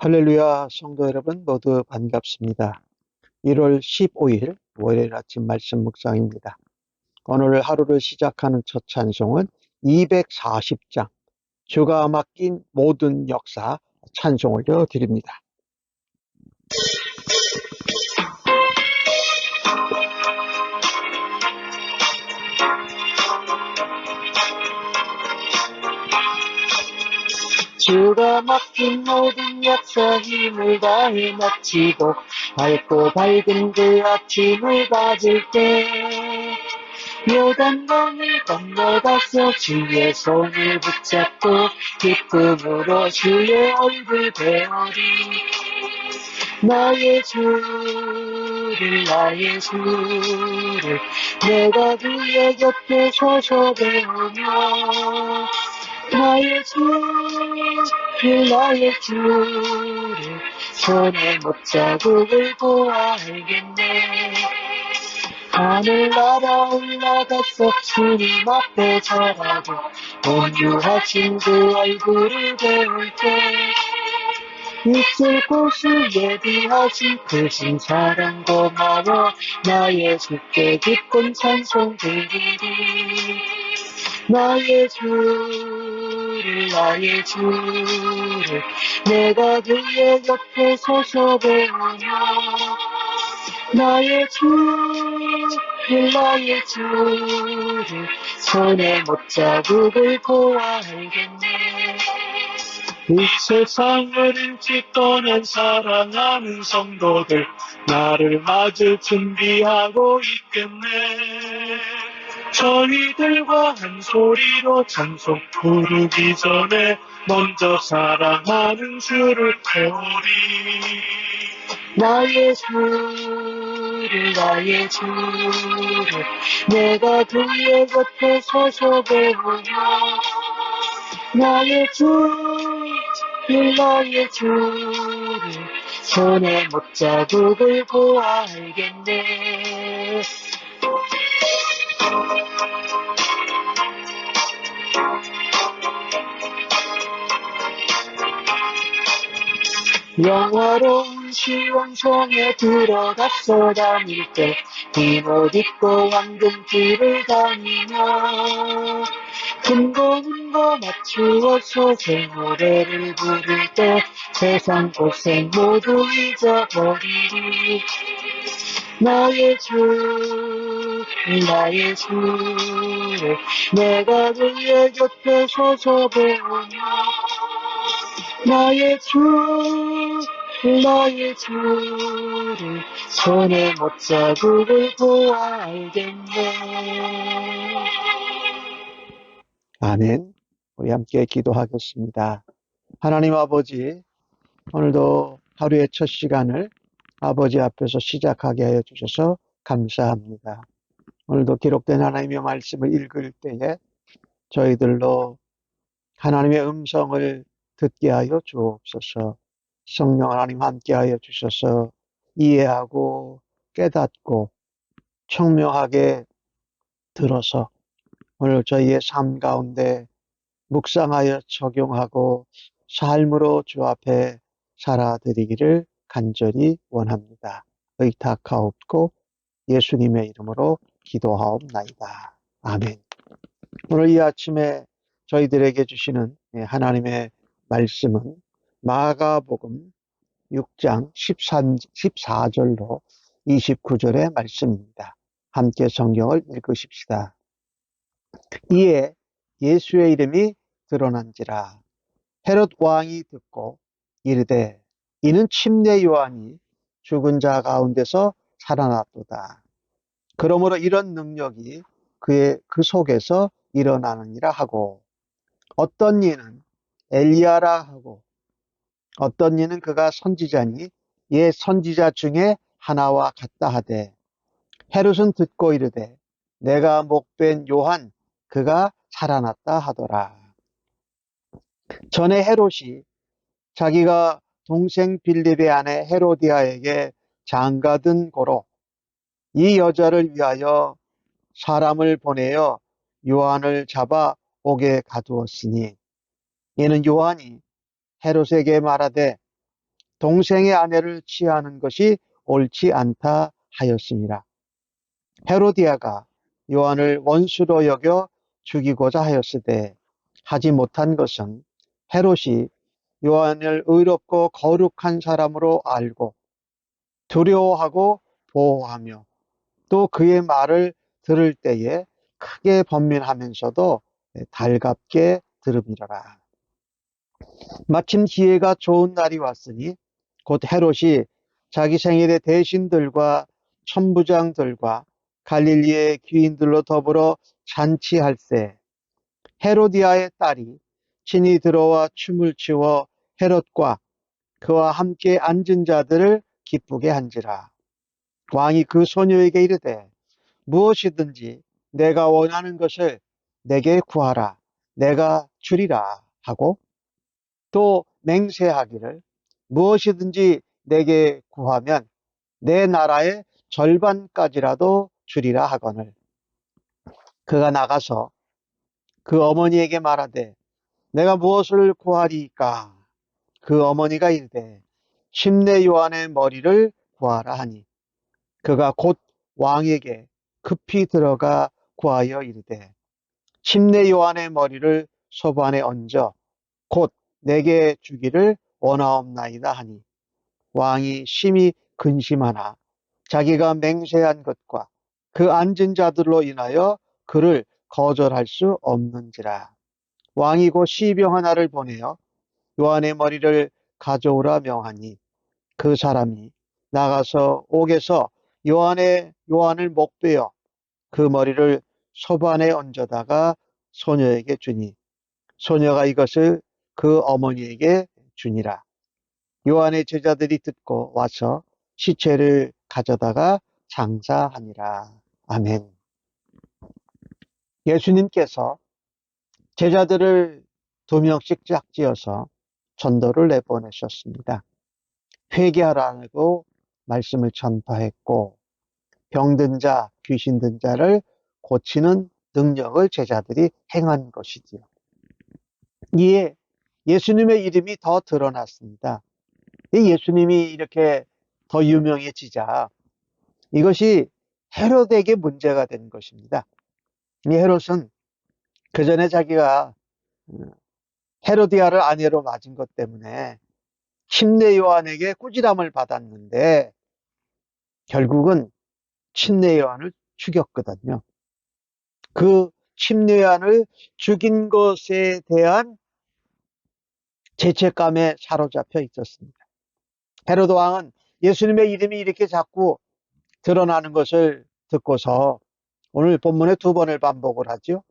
할렐루야, 성도 여러분 모두 반갑습니다. 1월 15일 월요일 아침 말씀 묵상입니다. 오늘 하루를 시작하는 첫 찬송은 240장 주가 맡긴 모든 역사 찬송 올려드립니다. 주가 맡긴 모든 역사 힘을 다해 마치고 밝고 밝은 그 아침을 맞을 때 요단강을 건너가서 주의 손을 붙잡고 기쁨으로 주의 얼굴 배우리. 나의 주를 내가 그의 곁에 서서 배우며 나의 주를 손에 못자국을 보아 알겠네. 하늘나라 올라가서 주님 앞에 절하고 온유하신 그 얼굴을 배울 때 있을 곳을 예비하신 크신 사랑 고마워 나의 주께 기쁜 찬송 드리리. 나의 주를 내가 그의 곁에 서서 배우며 나의 주를 손에 못자국을 보아 알겠네. 이 세상을 일찍 떠난 사랑하는 성도들 나를 맞을 준비하고 있겠네. 저희들과 한 소리로 찬송 부르기 전에 먼저 사랑하는 주를 배우리. 나의 주를 내가 그의 곁에 서서 배우며 나의 주를 손에 못자국을 보아 알겠네. 영화로운 시원성에 들어갔어 다닐 때 흰 옷 입고 황금길을 다니며 금고 맞추어서 새 노래를 부를 때 세상 고생 모두 잊어버리리. 나의 주를 내가 그의 곁에 서서 배우며 나의 주를 손에 못자국을 보아 알겠네. 아멘. 우리 함께 기도하겠습니다. 하나님 아버지, 오늘도 하루의 첫 시간을 아버지 앞에서 시작하게 하여 주셔서 감사합니다. 오늘도 기록된 하나님의 말씀을 읽을 때에 저희들로 하나님의 음성을 듣게 하여 주옵소서. 성령 하나님 함께 하여 주셔서 이해하고 깨닫고 청명하게 들어서 오늘 저희의 삶 가운데 묵상하여 적용하고 삶으로 주 앞에 살아드리기를 간절히 원합니다. 의탁하옵고 예수님의 이름으로 기도하옵나이다. 아멘. 오늘 이 아침에 저희들에게 주시는 하나님의 말씀은 마가복음 6장 14절로 29절의 말씀입니다. 함께 성경을 읽으십시다. 이에 예수의 이름이 드러난지라 헤롯 왕이 듣고 이르되 이는 침례 요한이 죽은 자 가운데서 살아났도다. 그러므로 이런 능력이 그 속에서 일어나느니라 하고 어떤 이는 엘리야라 하고 어떤 이는 그가 선지자니 옛 선지자 중에 하나와 같다 하되 헤롯은 듣고 이르되 내가 목된 요한 그가 살아났다 하더라. 전에 헤롯이 자기가 동생 빌립의 아내 헤로디아에게 장가든 고로 이 여자를 위하여 사람을 보내어 요한을 잡아 옥에 가두었으니 이는 요한이 헤롯에게 말하되 동생의 아내를 취하는 것이 옳지 않다 하였습니다. 헤로디아가 요한을 원수로 여겨 죽이고자 하였으되 하지 못한 것은 헤롯이 요한을 의롭고 거룩한 사람으로 알고 두려워하고 보호하며 또 그의 말을 들을 때에 크게 번민하면서도 달갑게 들음이러라. 마침 기회가 좋은 날이 왔으니 곧 헤롯이 자기 생일에 대신들과 천부장들과 갈릴리의 귀인들로 더불어 잔치할 때 헤로디아의 딸이 친히 들어와 춤을 추어 헤롯과 그와 함께 앉은 자들을 기쁘게 한지라. 왕이 그 소녀에게 이르되 무엇이든지 내가 원하는 것을 내게 구하라. 내가 주리라 하고 또 맹세하기를 무엇이든지 내게 구하면 내 나라의 절반까지라도 주리라 하거늘 그가 나가서 그 어머니에게 말하되 내가 무엇을 구하리까? 그 어머니가 이르되 침례 요한의 머리를 구하라 하니 그가 곧 왕에게 급히 들어가 구하여 이르되 침례 요한의 머리를 소반에 얹어 곧 내게 주기를 원하옵나이다 하니 왕이 심히 근심하나 자기가 맹세한 것과 그 앉은 자들로 인하여 그를 거절할 수 없는지라. 왕이 곧 시병 하나를 보내어 요한의 머리를 가져오라 명하니 그 사람이 나가서 옥에서 요한을 목베어 그 머리를 소반에 얹어다가 소녀에게 주니 소녀가 이것을 그 어머니에게 주니라. 요한의 제자들이 듣고 와서 시체를 가져다가 장사하니라. 아멘. 예수님께서 제자들을 2명씩 짝지어서 전도를 내보내셨습니다. 회개하라고 말씀을 전파했고 병든 자, 귀신 든 자를 고치는 능력을 제자들이 행한 것이지요. 이에 예수님의 이름이 더 드러났습니다. 예수님이 이렇게 더 유명해지자 이것이 헤롯에게 문제가 된 것입니다. 이 헤롯은 그 전에 자기가 헤로디아를 아내로 맞은 것 때문에 침례 요한에게 꾸지람을 받았는데 결국은 침례 요한을 죽였거든요. 그 침례 요한을 죽인 것에 대한 죄책감에 사로잡혀 있었습니다. 헤로드 왕은 예수님의 이름이 이렇게 자꾸 드러나는 것을 듣고서 오늘 본문에 2번을 반복을 하죠.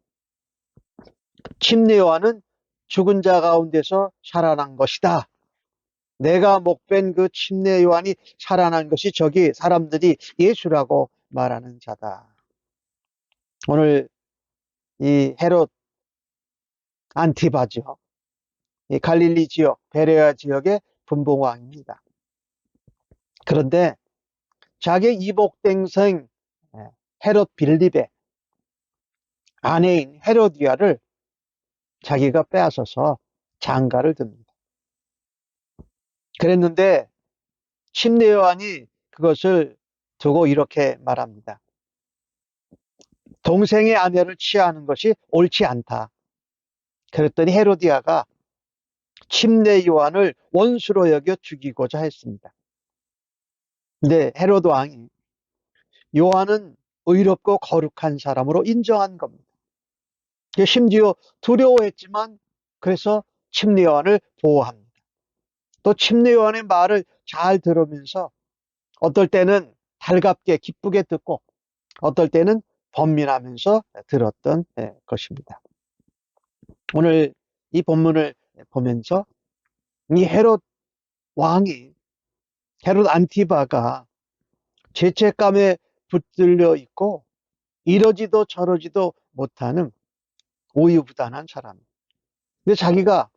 침례 요한은 죽은 자 가운데서 살아난 것이다. 내가 목벤 그 침례 요한이 살아난 것이 저기 사람들이 예수라고 말하는 자다. 오늘 이 헤롯 안티바죠. 이 갈릴리 지역, 베레아 지역의 분봉왕입니다. 그런데 자기 이복동생 헤롯 빌립의 아내인 헤로디아를 자기가 빼앗아서 장가를 듭니다. 그랬는데 침례 요한이 그것을 두고 이렇게 말합니다. 동생의 아내를 취하는 것이 옳지 않다. 그랬더니 헤로디아가 침례 요한을 원수로 여겨 죽이고자 했습니다. 근데 헤로드 왕이 요한은 의롭고 거룩한 사람으로 인정한 겁니다. 심지어 두려워했지만 그래서 침례 요한을 보호합니다. 또 침례 요한의 말을 잘 들으면서 어떨 때는 달갑게 기쁘게 듣고 어떨 때는 번민하면서 들었던 것입니다. 오늘 이 본문을 보면서 이 헤롯 왕이 헤롯 안티바가 죄책감에 붙들려 있고 이러지도 저러지도 못하는 우유부단한 사람. 근데 자기가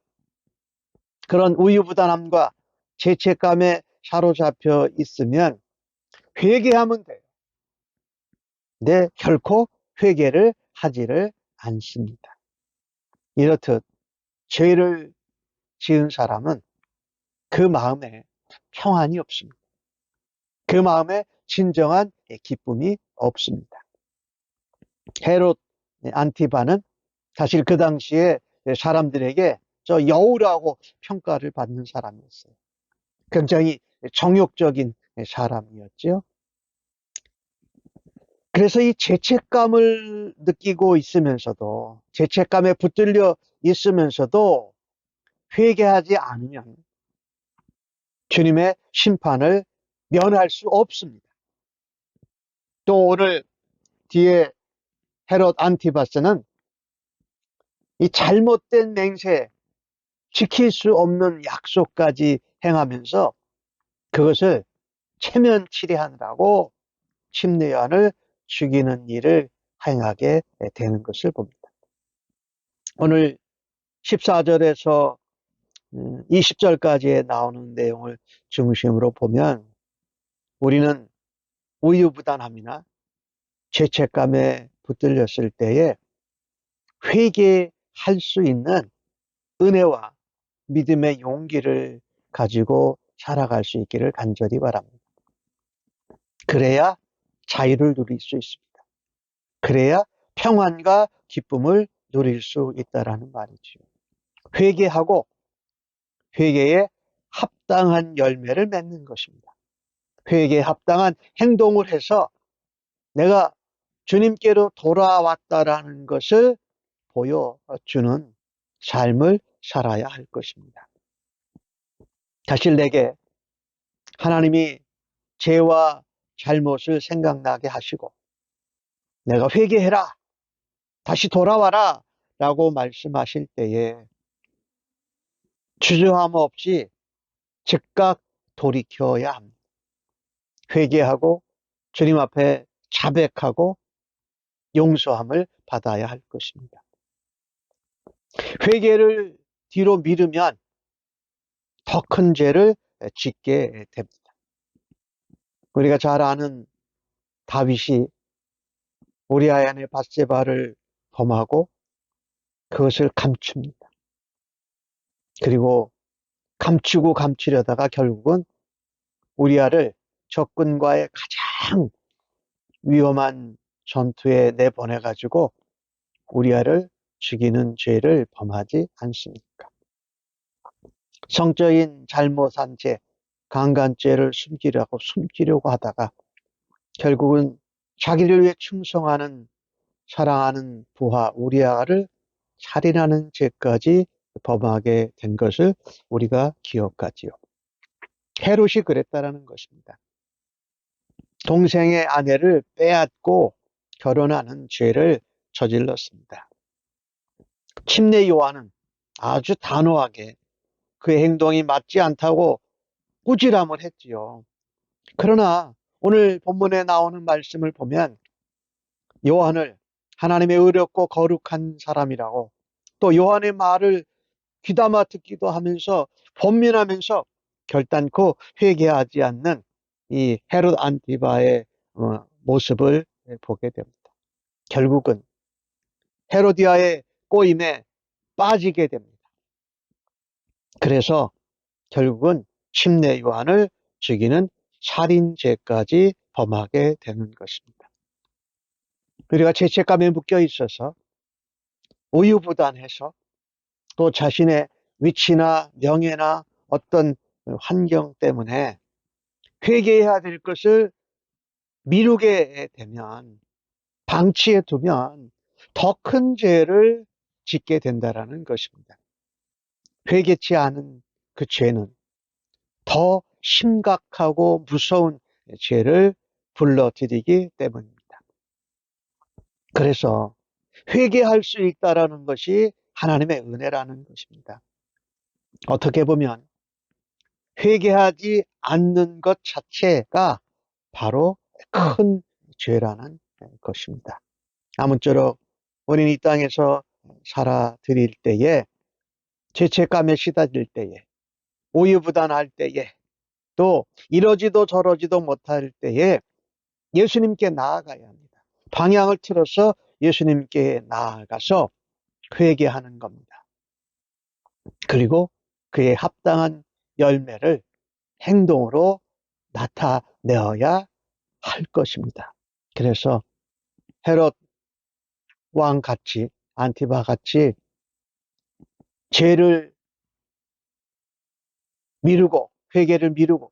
그런 우유부단함과 죄책감에 사로잡혀 있으면 회개하면 돼요. 근데 결코 회개를 하지를 않습니다. 이렇듯 죄를 지은 사람은 그 마음에 평안이 없습니다. 그 마음에 진정한 기쁨이 없습니다. 헤롯 안티바는 사실 그 당시에 사람들에게 저 여우라고 평가를 받는 사람이었어요. 굉장히 정욕적인 사람이었죠. 그래서 이 죄책감을 느끼고 있으면서도, 죄책감에 붙들려 있으면서도 회개하지 않으면 주님의 심판을 면할 수 없습니다. 또 오늘 뒤에 헤롯 안티바스는 이 잘못된 맹세, 지킬 수 없는 약속까지 행하면서 그것을 체면치레하느라고 침례요한을 죽이는 일을 행하게 되는 것을 봅니다. 오늘 14절에서 20절까지에 나오는 내용을 중심으로 보면 우리는 우유부단함이나 죄책감에 붙들렸을 때에 회개할 수 있는 은혜와 믿음의 용기를 가지고 살아갈 수 있기를 간절히 바랍니다. 그래야 자유를 누릴 수 있습니다. 그래야 평안과 기쁨을 누릴 수 있다라는 말이죠. 회개하고 회개에 합당한 열매를 맺는 것입니다. 회개에 합당한 행동을 해서 내가 주님께로 돌아왔다라는 것을 보여주는 삶을 살아야 할 것입니다. 사실 내게 하나님이 죄와 잘못을 생각나게 하시고 내가 회개해라, 다시 돌아와라 라고 말씀하실 때에 주저함 없이 즉각 돌이켜야 합니다. 회개하고 주님 앞에 자백하고 용서함을 받아야 할 것입니다. 회개를 뒤로 미루면 더 큰 죄를 짓게 됩니다. 우리가 잘 아는 다윗이 우리아의 아내 밧세바를 범하고 그것을 감춥니다. 그리고 감추고 감추려다가 결국은 우리아를 적군과의 가장 위험한 전투에 내보내가지고 우리아를 죽이는 죄를 범하지 않습니까? 성적인 잘못한 죄, 강간죄를 숨기려고 하다가 결국은 자기를 위해 충성하는 사랑하는 부하 우리아를 살인하는 죄까지 범하게 된 것을 우리가 기억하지요. 헤롯이 그랬다라는 것입니다. 동생의 아내를 빼앗고 결혼하는 죄를 저질렀습니다. 침례 요한은 아주 단호하게 그의 행동이 맞지 않다고 꾸지람을 했지요. 그러나 오늘 본문에 나오는 말씀을 보면 요한을 하나님의 의롭고 거룩한 사람이라고, 또 요한의 말을 귀담아 듣기도 하면서 번민하면서 결단코 회개하지 않는 이 헤롯 안티바의 모습을 보게 됩니다. 결국은 헤로디아의 꼬임에 빠지게 됩니다. 그래서 결국은 침례 요한을 죽이는 살인죄까지 범하게 되는 것입니다. 우리가 죄책감에 묶여 있어서 우유부단해서 또 자신의 위치나 명예나 어떤 환경 때문에 회개해야 될 것을 미루게 되면, 방치해 두면 더 큰 죄를 짓게 된다라는 것입니다. 회개치 않은 그 죄는 더 심각하고 무서운 죄를 불러들이기 때문입니다. 그래서 회개할 수 있다라는 것이 하나님의 은혜라는 것입니다. 어떻게 보면 회개하지 않는 것 자체가 바로 큰 죄라는 것입니다. 아무쪼록 우리는 이 땅에서 살아드릴 때에, 죄책감에 시달릴 때에, 우유부단할 때에, 또 이러지도 저러지도 못할 때에 예수님께 나아가야 합니다. 방향을 틀어서 예수님께 나아가서 회개하는 겁니다. 그리고 그에 합당한 열매를 행동으로 나타내어야 할 것입니다. 그래서 헤롯 왕 같이, 안티바 같이 죄를 미루고, 회개를 미루고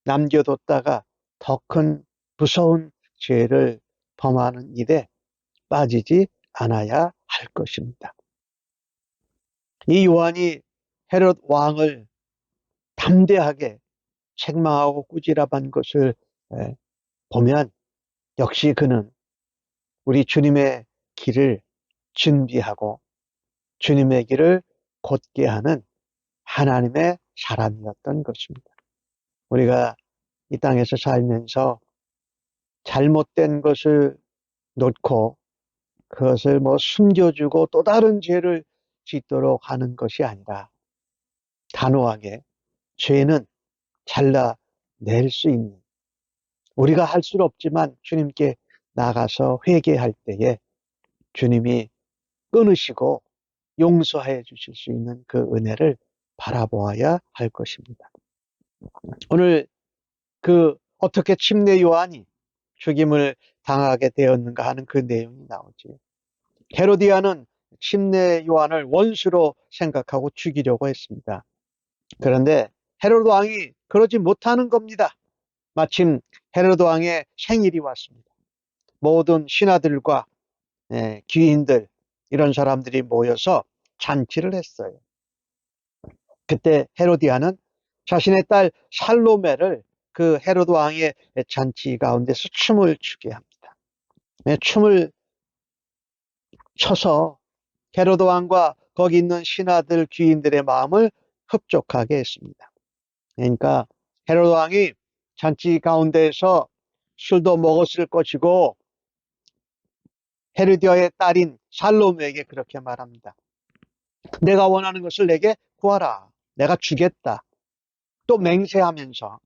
남겨뒀다가 더 큰 무서운 죄를 범하는 일에 빠지지 않아야 할 것입니다. 이 요한이 헤롯 왕을 담대하게 책망하고 꾸지람한 것을 보면 역시 그는 우리 주님의 길을 준비하고 주님의 길을 곧게 하는 하나님의 사람이었던 것입니다. 우리가 이 땅에서 살면서 잘못된 것을 놓고 그것을 숨겨주고 또 다른 죄를 짓도록 하는 것이 아니라 단호하게 죄는 잘라낼 수 있는, 우리가 할 수 없지만 주님께 나가서 회개할 때에 주님이 끊으시고 용서해 주실 수 있는 그 은혜를 바라보아야 할 것입니다. 오늘 어떻게 침례 요한이 죽임을 당하게 되었는가 하는 그 내용이 나오지. 헤로디아는 침례 요한을 원수로 생각하고 죽이려고 했습니다. 그런데 헤로드 왕이 그러지 못하는 겁니다. 마침 헤로드 왕의 생일이 왔습니다. 모든 신하들과 귀인들, 이런 사람들이 모여서 잔치를 했어요. 그때 헤로디아는 자신의 딸 살로메를 그 헤로드 왕의 잔치 가운데서 춤을 추게 합니다. 춤을 춰서 헤로드 왕과 거기 있는 신하들, 귀인들의 마음을 흡족하게 했습니다. 그러니까 헤로드 왕이 잔치 가운데에서 술도 먹었을 것이고 헤로디아의 딸인 살로메에게 그렇게 말합니다. 내가 원하는 것을 내게 구하라. 내가 주겠다. 또 맹세하면서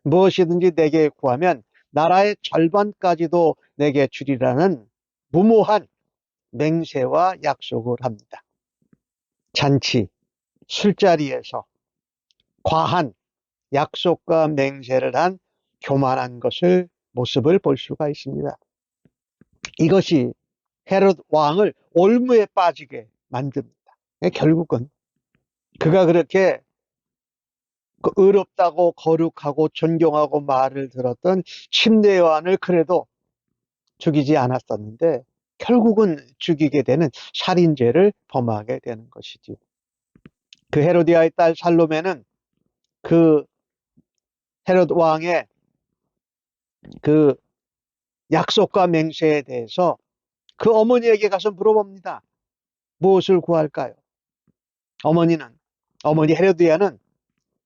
무엇이든지 내게 구하면 나라의 절반까지도 내게 주리라는 무모한 맹세와 약속을 합니다. 잔치, 술자리에서 과한 약속과 맹세를 한 교만한 모습을 볼 수가 있습니다. 이것이 헤롯 왕을 올무에 빠지게 만듭니다. 결국은 그가 그렇게 의롭다고 거룩하고 존경하고 말을 들었던 침례 요한을 그래도 죽이지 않았었는데 결국은 죽이게 되는 살인죄를 범하게 되는 것이지. 그 헤로디아의 딸 살로메는 그 헤롯 왕의 그 약속과 맹세에 대해서 그 어머니에게 가서 물어봅니다. 무엇을 구할까요? 어머니 헤로디아는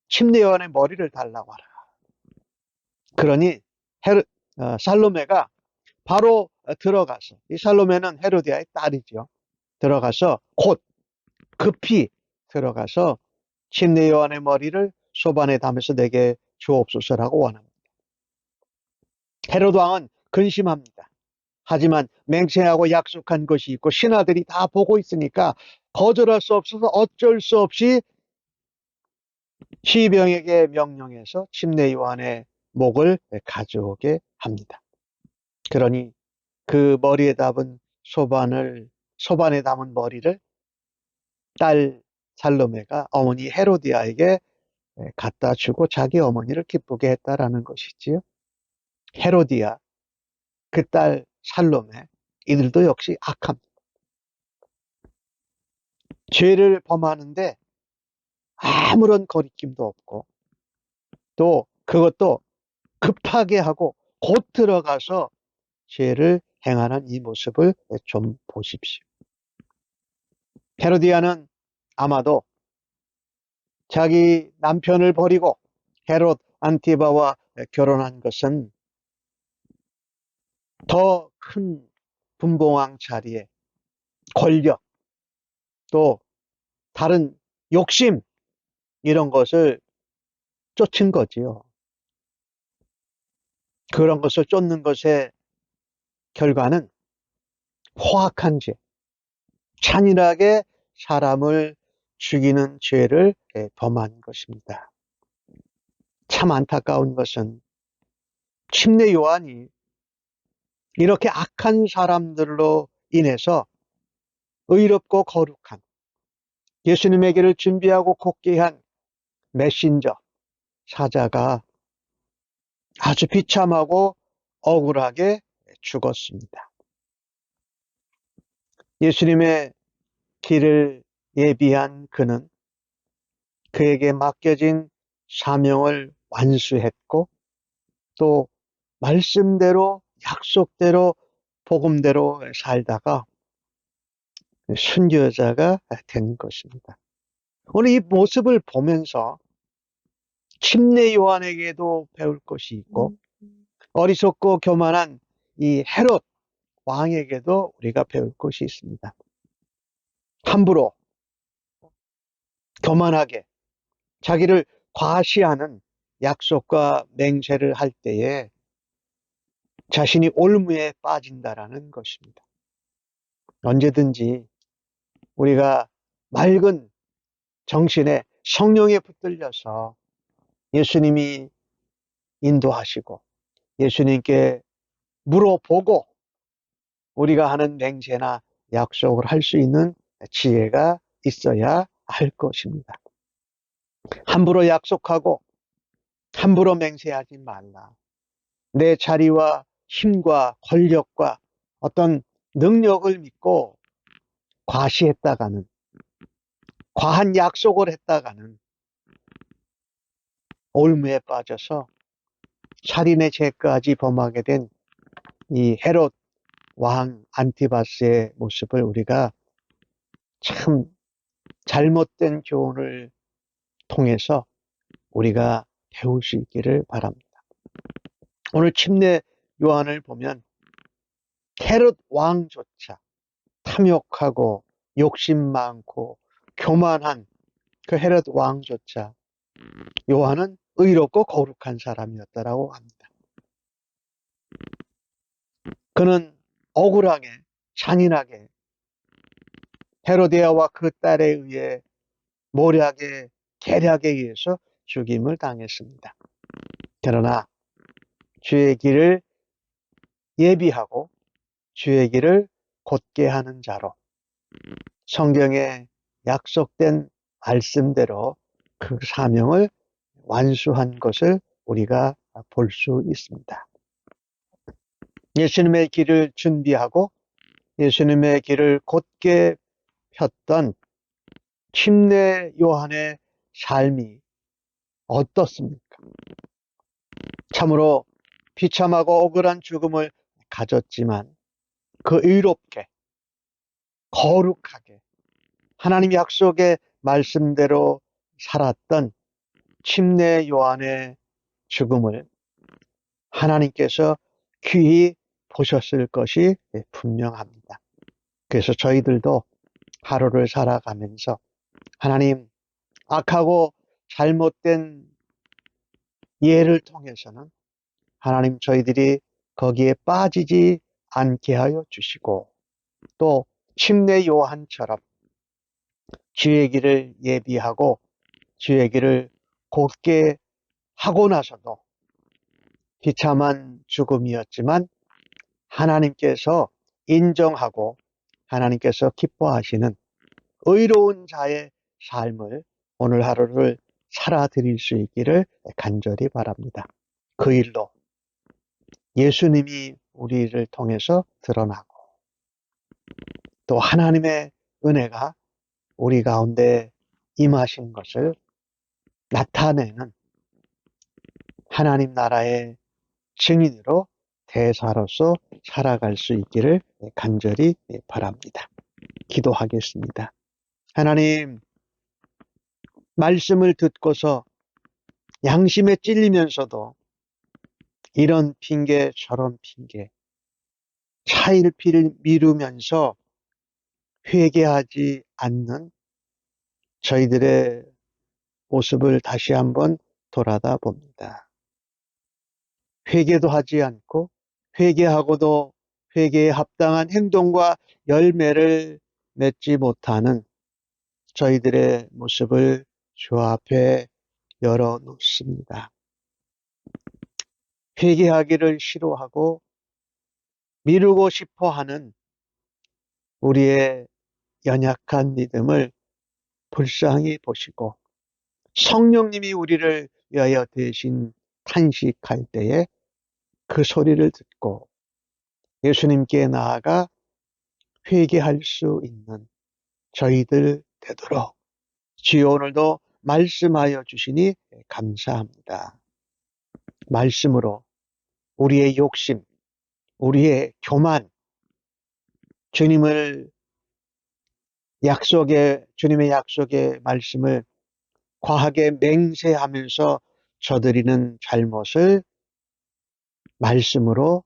침례 요한의 머리를 달라고 하라. 그러니 살로메가 바로 들어가서, 이 살로메는 헤로디아의 딸이죠. 들어가서 곧 급히 들어가서 침례 요한의 머리를 소반에 담아서 내게 주옵소서라고 원합니다. 헤롯 왕은 근심합니다. 하지만 맹세하고 약속한 것이 있고 신하들이 다 보고 있으니까 거절할 수 없어서 어쩔 수 없이 시병에게 명령해서 침례 요한의 목을 가져오게 합니다. 그러니 그 머리에 담은 소반에 담은 머리를 딸 살로메가 어머니 헤로디아에게 갖다 주고 자기 어머니를 기쁘게 했다라는 것이지요. 헤로디아, 그 딸 살로메, 이들도 역시 악합니다. 죄를 범하는데 아무런 거리낌도 없고 또 그것도 급하게 하고 곧 들어가서 죄를 행하는 이 모습을 좀 보십시오. 헤로디아는 아마도 자기 남편을 버리고 헤롯 안티바와 결혼한 것은 더 큰 분봉왕 자리에 권력, 또 다른 욕심, 이런 것을 쫓은 거지요. 그런 것을 쫓는 것의 결과는 포악한 죄, 잔인하게 사람을 죽이는 죄를 범한 것입니다. 참 안타까운 것은 침례 요한이 이렇게 악한 사람들로 인해서 의롭고 거룩한 예수님에게를 준비하고 굳게 한 메신저, 사자가 아주 비참하고 억울하게 죽었습니다. 예수님의 길을 예비한 그는 그에게 맡겨진 사명을 완수했고 또 말씀대로 약속대로 복음대로 살다가 순교자가 된 것입니다. 오늘 이 모습을 보면서 침례 요한에게도 배울 것이 있고 어리석고 교만한 이 헤롯 왕에게도 우리가 배울 것이 있습니다. 함부로 교만하게 자기를 과시하는 약속과 맹세를 할 때에 자신이 올무에 빠진다라는 것입니다. 언제든지 우리가 맑은 정신에 성령에 붙들려서 예수님이 인도하시고 예수님께 물어보고 우리가 하는 맹세나 약속을 할 수 있는 지혜가 있어야 할 것입니다. 함부로 약속하고 함부로 맹세하지 말라. 내 자리와 힘과 권력과 어떤 능력을 믿고 과시했다가는 과한 약속을 했다가는 올무에 빠져서 살인의 죄까지 범하게 된 이 헤롯 왕 안티바스의 모습을 우리가 참 잘못된 교훈을 통해서 우리가 배울 수 있기를 바랍니다. 오늘 침례 요한을 보면 헤롯 왕조차 탐욕하고 욕심 많고 교만한 그 헤롯 왕조차 요한은 의롭고 거룩한 사람이었다라고 합니다. 그는 억울하게 잔인하게 헤로디아와 그 딸에 의해 모략에 계략에 의해서 죽임을 당했습니다. 그러나 주의 길을 예비하고 주의 길을 곧게 하는 자로 성경에 약속된 말씀대로 그 사명을 완수한 것을 우리가 볼 수 있습니다. 예수님의 길을 준비하고 예수님의 길을 곧게 폈던 침례 요한의 삶이 어떻습니까? 참으로 비참하고 억울한 죽음을 가졌지만 그 의롭게 거룩하게 하나님 약속의 말씀대로 살았던 침례 요한의 죽음을 하나님께서 귀히 보셨을 것이 분명합니다. 그래서 저희들도 하루를 살아가면서 하나님 악하고 잘못된 예를 통해서는 하나님 저희들이 거기에 빠지지 않게 하여 주시고 또 침례 요한처럼 주의 길을 예비하고 주의 길을 곧게 하고 나서도 비참한 죽음이었지만 하나님께서 인정하고 하나님께서 기뻐하시는 의로운 자의 삶을 오늘 하루를 살아드릴 수 있기를 간절히 바랍니다. 그 일로 예수님이 우리를 통해서 드러나고 또 하나님의 은혜가 우리 가운데 임하신 것을 나타내는 하나님 나라의 증인으로 대사로서 살아갈 수 있기를 간절히 바랍니다. 기도하겠습니다. 하나님, 말씀을 듣고서 양심에 찔리면서도 이런 핑계 저런 핑계 차일피일 미루면서 회개하지 않는 저희들의 모습을 다시 한번 돌아다 봅니다. 회개도 하지 않고 회개하고도 회개에 합당한 행동과 열매를 맺지 못하는 저희들의 모습을 주 앞에 열어놓습니다. 회개하기를 싫어하고 미루고 싶어 하는 우리의 연약한 믿음을 불쌍히 보시고 성령님이 우리를 위하여 대신 탄식할 때에 그 소리를 듣고 예수님께 나아가 회개할 수 있는 저희들 되도록 주여 오늘도 말씀하여 주시니 감사합니다. 말씀으로 우리의 욕심, 우리의 교만, 주님의 약속의 말씀을 과하게 맹세하면서 저드리는 잘못을 말씀으로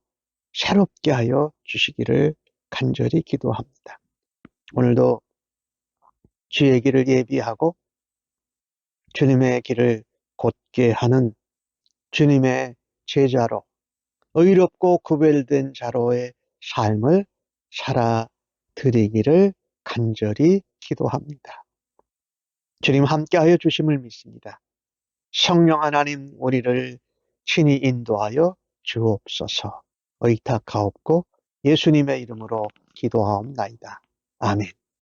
새롭게 하여 주시기를 간절히 기도합니다. 오늘도 주의 길을 예비하고 주님의 길을 곧게 하는 주님의 제자로 의롭고 구별된 자로의 삶을 살아드리기를 간절히 기도합니다. 주님 함께하여 주심을 믿습니다. 성령 하나님 우리를 친히 인도하여 주옵소서. 의탁하옵고 예수님의 이름으로 기도하옵나이다. 아멘.